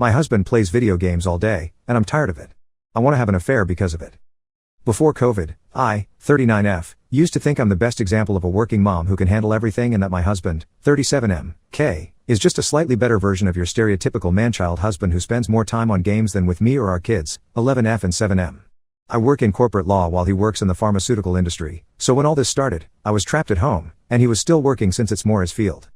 My husband plays video games all day, and I'm tired of it. I want to have an affair because of it. Before COVID, I, 39F, used to think I'm the best example of a working mom who can handle everything and that my husband, 37M, K, is just a slightly better version of your stereotypical man-child husband who spends more time on games than with me or our kids, 11F and 7M. I work in corporate law while he works in the pharmaceutical industry, so when all this started, I was trapped at home, and he was still working since it's more his field.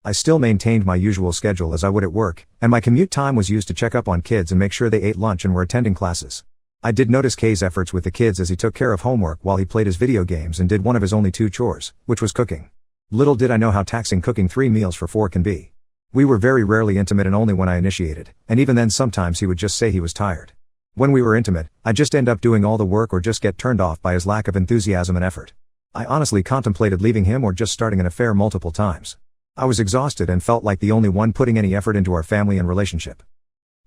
I still maintained my usual schedule as I would at work, and my commute time was used to check up on kids and make sure they ate lunch and were attending classes. I did notice K's efforts with the kids as he took care of homework while he played his video games and did one of his only 2 chores, which was cooking. Little did I know how taxing cooking 3 meals for 4 can be. We were very rarely intimate and only when I initiated, and even then sometimes he would just say he was tired. When we were intimate, I'd just end up doing all the work or just get turned off by his lack of enthusiasm and effort. I honestly contemplated leaving him or just starting an affair multiple times. I was exhausted and felt like the only one putting any effort into our family and relationship.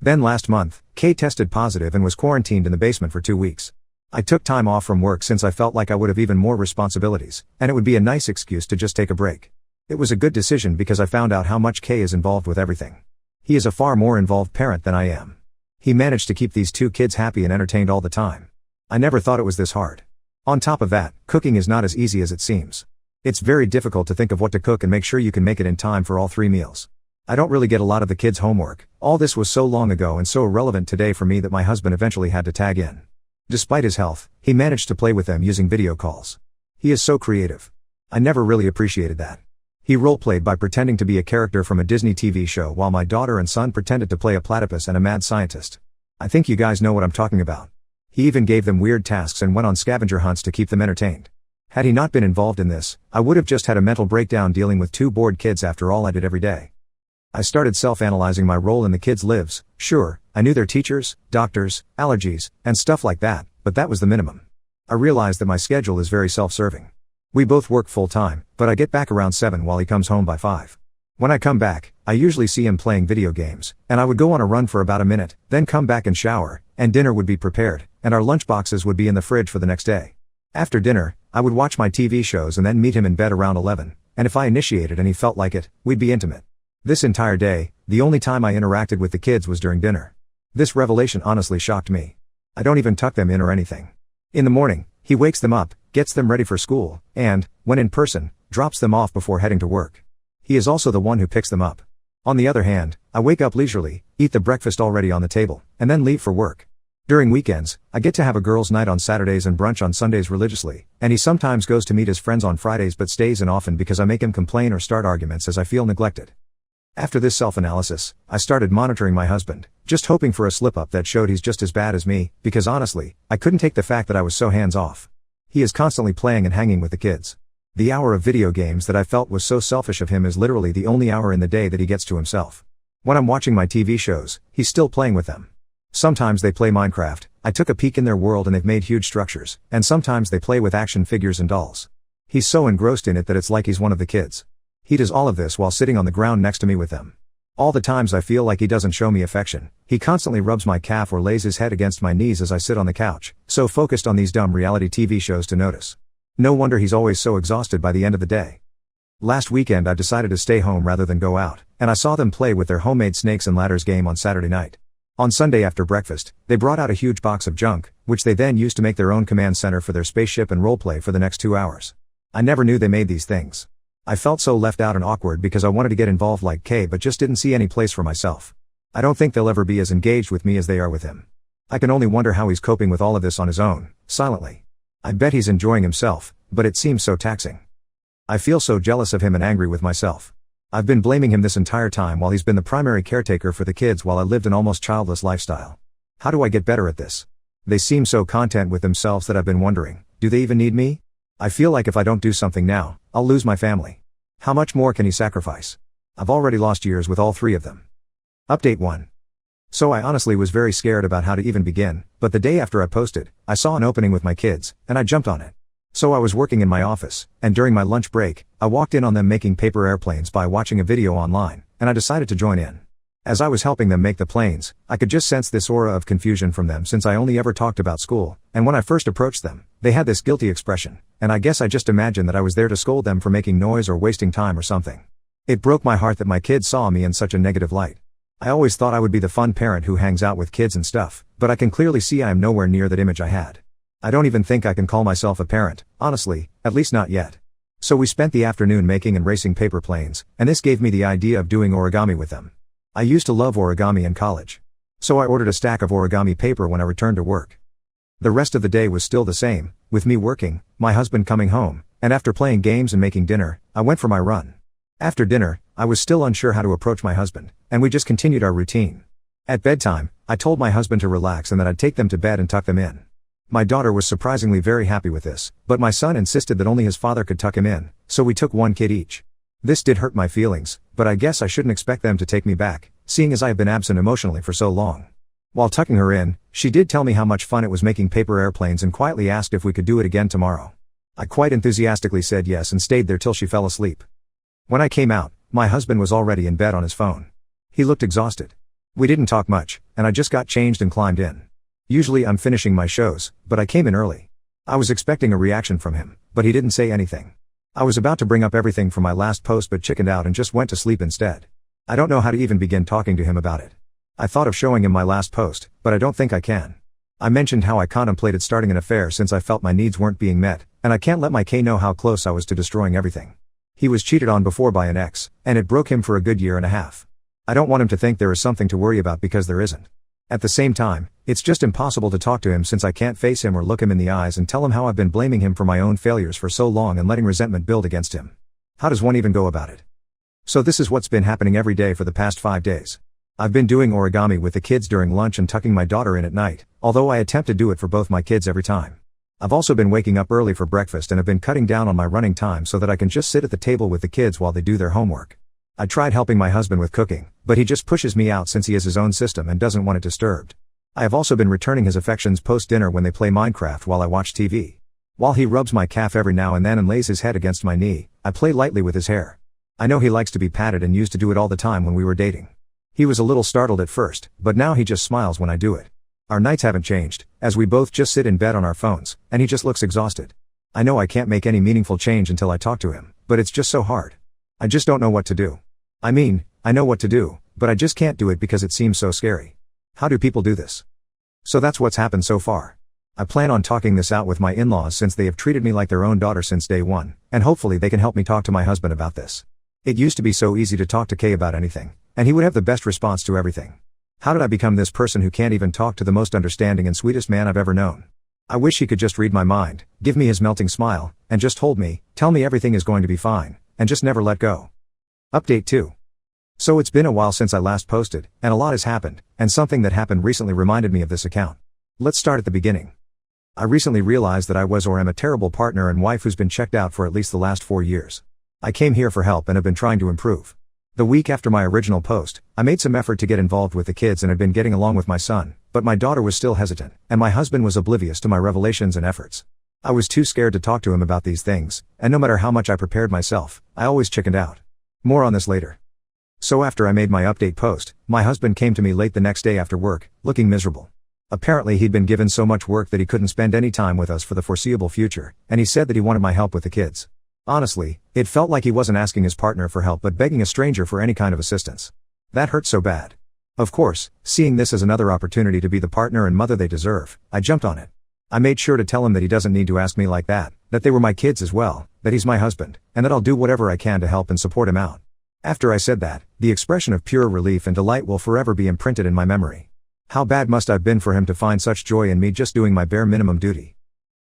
Then last month, Kay tested positive and was quarantined in the basement for 2 weeks. I took time off from work since I felt like I would have even more responsibilities, and it would be a nice excuse to just take a break. It was a good decision because I found out how much Kay is involved with everything. He is a far more involved parent than I am. He managed to keep these 2 kids happy and entertained all the time. I never thought it was this hard. On top of that, cooking is not as easy as it seems. It's very difficult to think of what to cook and make sure you can make it in time for all 3 meals. I don't really get a lot of the kids' homework. All this was so long ago and so irrelevant today for me that my husband eventually had to tag in. Despite his health, he managed to play with them using video calls. He is so creative. I never really appreciated that. He role-played by pretending to be a character from a Disney TV show while my daughter and son pretended to play a platypus and a mad scientist. I think you guys know what I'm talking about. He even gave them weird tasks and went on scavenger hunts to keep them entertained. Had he not been involved in this, I would have just had a mental breakdown dealing with 2 bored kids after all I did every day. I started self-analyzing my role in the kids' lives. Sure, I knew their teachers, doctors, allergies, and stuff like that, but that was the minimum. I realized that my schedule is very self-serving. We both work full-time, but I get back around 7 while he comes home by 5. When I come back, I usually see him playing video games, and I would go on a run for about a minute, then come back and shower, and dinner would be prepared, and our lunch boxes would be in the fridge for the next day. After dinner, I would watch my TV shows and then meet him in bed around 11, and if I initiated and he felt like it, we'd be intimate. This entire day, the only time I interacted with the kids was during dinner. This revelation honestly shocked me. I don't even tuck them in or anything. In the morning, he wakes them up, gets them ready for school, and, when in person, drops them off before heading to work. He is also the one who picks them up. On the other hand, I wake up leisurely, eat the breakfast already on the table, and then leave for work. During weekends, I get to have a girls' night on Saturdays and brunch on Sundays religiously, and he sometimes goes to meet his friends on Fridays but stays in often because I make him complain or start arguments as I feel neglected. After this self-analysis, I started monitoring my husband, just hoping for a slip-up that showed he's just as bad as me, because honestly, I couldn't take the fact that I was so hands-off. He is constantly playing and hanging with the kids. The hour of video games that I felt was so selfish of him is literally the only hour in the day that he gets to himself. When I'm watching my TV shows, he's still playing with them. Sometimes they play Minecraft, I took a peek in their world and they've made huge structures, and sometimes they play with action figures and dolls. He's so engrossed in it that it's like he's one of the kids. He does all of this while sitting on the ground next to me with them. All the times I feel like he doesn't show me affection, he constantly rubs my calf or lays his head against my knees as I sit on the couch, so focused on these dumb reality TV shows to notice. No wonder he's always so exhausted by the end of the day. Last weekend I decided to stay home rather than go out, and I saw them play with their homemade snakes and ladders game on Saturday night. On Sunday after breakfast, they brought out a huge box of junk, which they then used to make their own command center for their spaceship and roleplay for the next 2 hours. I never knew they made these things. I felt so left out and awkward because I wanted to get involved like Kay but just didn't see any place for myself. I don't think they'll ever be as engaged with me as they are with him. I can only wonder how he's coping with all of this on his own, silently. I bet he's enjoying himself, but it seems so taxing. I feel so jealous of him and angry with myself. I've been blaming him this entire time while he's been the primary caretaker for the kids while I lived an almost childless lifestyle. How do I get better at this? They seem so content with themselves that I've been wondering, do they even need me? I feel like if I don't do something now, I'll lose my family. How much more can he sacrifice? I've already lost years with all 3 of them. Update 1. So I honestly was very scared about how to even begin, but the day after I posted, I saw an opening with my kids, and I jumped on it. So I was working in my office, and during my lunch break, I walked in on them making paper airplanes by watching a video online, and I decided to join in. As I was helping them make the planes, I could just sense this aura of confusion from them since I only ever talked about school, and when I first approached them, they had this guilty expression, and I guess I just imagined that I was there to scold them for making noise or wasting time or something. It broke my heart that my kids saw me in such a negative light. I always thought I would be the fun parent who hangs out with kids and stuff, but I can clearly see I am nowhere near that image I had. I don't even think I can call myself a parent, honestly, at least not yet. So we spent the afternoon making and racing paper planes, and this gave me the idea of doing origami with them. I used to love origami in college. So I ordered a stack of origami paper when I returned to work. The rest of the day was still the same, with me working, my husband coming home, and after playing games and making dinner, I went for my run. After dinner, I was still unsure how to approach my husband, and we just continued our routine. At bedtime, I told my husband to relax and that I'd take them to bed and tuck them in. My daughter was surprisingly very happy with this, but my son insisted that only his father could tuck him in, so we took one kid each. This did hurt my feelings, but I guess I shouldn't expect them to take me back, seeing as I have been absent emotionally for so long. While tucking her in, she did tell me how much fun it was making paper airplanes and quietly asked if we could do it again tomorrow. I quite enthusiastically said yes and stayed there till she fell asleep. When I came out, my husband was already in bed on his phone. He looked exhausted. We didn't talk much, and I just got changed and climbed in. Usually I'm finishing my shows, but I came in early. I was expecting a reaction from him, but he didn't say anything. I was about to bring up everything from my last post but chickened out and just went to sleep instead. I don't know how to even begin talking to him about it. I thought of showing him my last post, but I don't think I can. I mentioned how I contemplated starting an affair since I felt my needs weren't being met, and I can't let my K know how close I was to destroying everything. He was cheated on before by an ex, and it broke him for a good year and a half. I don't want him to think there is something to worry about because there isn't. At the same time, it's just impossible to talk to him since I can't face him or look him in the eyes and tell him how I've been blaming him for my own failures for so long and letting resentment build against him. How does one even go about it? So this is what's been happening every day for the past 5 days. I've been doing origami with the kids during lunch and tucking my daughter in at night, although I attempt to do it for both my kids every time. I've also been waking up early for breakfast and have been cutting down on my running time so that I can just sit at the table with the kids while they do their homework. I tried helping my husband with cooking, but he just pushes me out since he has his own system and doesn't want it disturbed. I have also been returning his affections post-dinner when they play Minecraft while I watch TV. While he rubs my calf every now and then and lays his head against my knee, I play lightly with his hair. I know he likes to be patted and used to do it all the time when we were dating. He was a little startled at first, but now he just smiles when I do it. Our nights haven't changed, as we both just sit in bed on our phones, and he just looks exhausted. I know I can't make any meaningful change until I talk to him, but it's just so hard. I just don't know what to do. I mean, I know what to do, but I just can't do it because it seems so scary. How do people do this? So that's what's happened so far. I plan on talking this out with my in-laws since they have treated me like their own daughter since day one, and hopefully they can help me talk to my husband about this. It used to be so easy to talk to Kay about anything, and he would have the best response to everything. How did I become this person who can't even talk to the most understanding and sweetest man I've ever known? I wish he could just read my mind, give me his melting smile, and just hold me, tell me everything is going to be fine, and just never let go. Update 2. So it's been a while since I last posted, and a lot has happened, and something that happened recently reminded me of this account. Let's start at the beginning. I recently realized that I was or am a terrible partner and wife who's been checked out for at least the last 4 years. I came here for help and have been trying to improve. The week after my original post, I made some effort to get involved with the kids and had been getting along with my son, but my daughter was still hesitant, and my husband was oblivious to my revelations and efforts. I was too scared to talk to him about these things, and no matter how much I prepared myself, I always chickened out. More on this later. So after I made my update post, my husband came to me late the next day after work, looking miserable. Apparently he'd been given so much work that he couldn't spend any time with us for the foreseeable future, and he said that he wanted my help with the kids. Honestly, it felt like he wasn't asking his partner for help but begging a stranger for any kind of assistance. That hurt so bad. Of course, seeing this as another opportunity to be the partner and mother they deserve, I jumped on it. I made sure to tell him that he doesn't need to ask me like that they were my kids as well, that he's my husband, and that I'll do whatever I can to help and support him out. After I said that, the expression of pure relief and delight will forever be imprinted in my memory. How bad must I've been for him to find such joy in me just doing my bare minimum duty?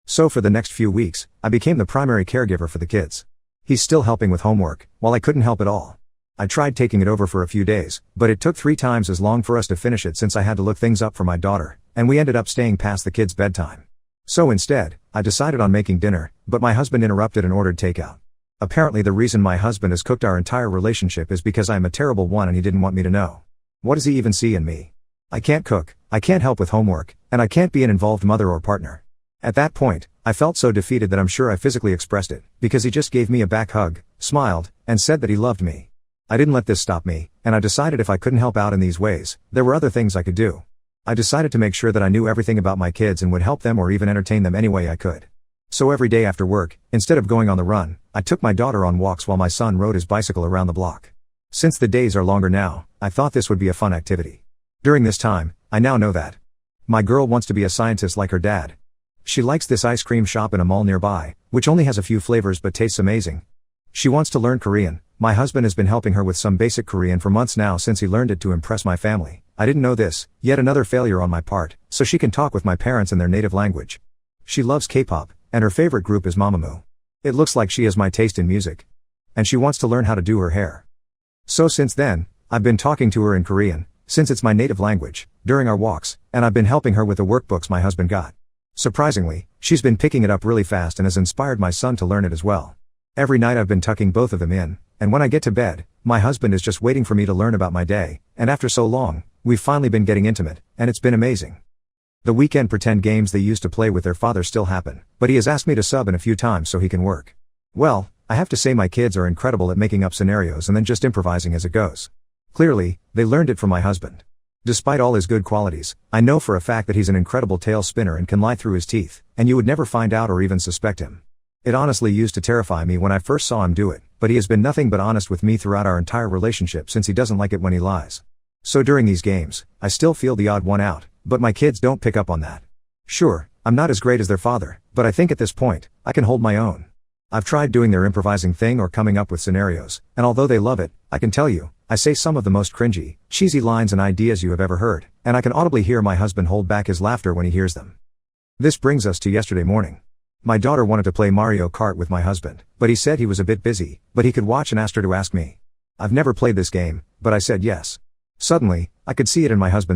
So for the next few weeks, I became the primary caregiver for the kids. He's still helping with homework, while I couldn't help at all. I tried taking it over for a few days, but it took 3 times as long for us to finish it since I had to look things up for my daughter, and we ended up staying past the kids' bedtime. So instead, I decided on making dinner, but my husband interrupted and ordered takeout. Apparently the reason my husband has cooked our entire relationship is because I'm a terrible one and he didn't want me to know. What does he even see in me? I can't cook, I can't help with homework, and I can't be an involved mother or partner. At that point, I felt so defeated that I'm sure I physically expressed it, because he just gave me a back hug, smiled, and said that he loved me. I didn't let this stop me, and I decided if I couldn't help out in these ways, there were other things I could do. I decided to make sure that I knew everything about my kids and would help them or even entertain them any way I could. So every day after work, instead of going on the run, I took my daughter on walks while my son rode his bicycle around the block. Since the days are longer now, I thought this would be a fun activity. During this time, I now know that my girl wants to be a scientist like her dad. She likes this ice cream shop in a mall nearby, which only has a few flavors but tastes amazing. She wants to learn Korean. My husband has been helping her with some basic Korean for months now since he learned it to impress my family. I didn't know this, yet another failure on my part, so she can talk with my parents in their native language. She loves K-pop, and her favorite group is Mamamoo. It looks like she has my taste in music. And she wants to learn how to do her hair. So since then, I've been talking to her in Korean, since it's my native language, during our walks, and I've been helping her with the workbooks my husband got. Surprisingly, she's been picking it up really fast and has inspired my son to learn it as well. Every night I've been tucking both of them in, and when I get to bed, my husband is just waiting for me to learn about my day, and after so long, we've finally been getting intimate, and it's been amazing. The weekend pretend games they used to play with their father still happen, but he has asked me to sub in a few times so he can work. Well, I have to say my kids are incredible at making up scenarios and then just improvising as it goes. Clearly, they learned it from my husband. Despite all his good qualities, I know for a fact that he's an incredible tail spinner and can lie through his teeth, and you would never find out or even suspect him. It honestly used to terrify me when I first saw him do it, but he has been nothing but honest with me throughout our entire relationship since he doesn't like it when he lies. So during these games, I still feel the odd one out, but my kids don't pick up on that. Sure, I'm not as great as their father, but I think at this point, I can hold my own. I've tried doing their improvising thing or coming up with scenarios, and although they love it, I can tell you, I say some of the most cringy, cheesy lines and ideas you have ever heard, and I can audibly hear my husband hold back his laughter when he hears them. This brings us to yesterday morning. My daughter wanted to play Mario Kart with my husband, but he said he was a bit busy, but he could watch and asked her to ask me. I've never played this game, but I said yes. Suddenly, I could see it in my husband's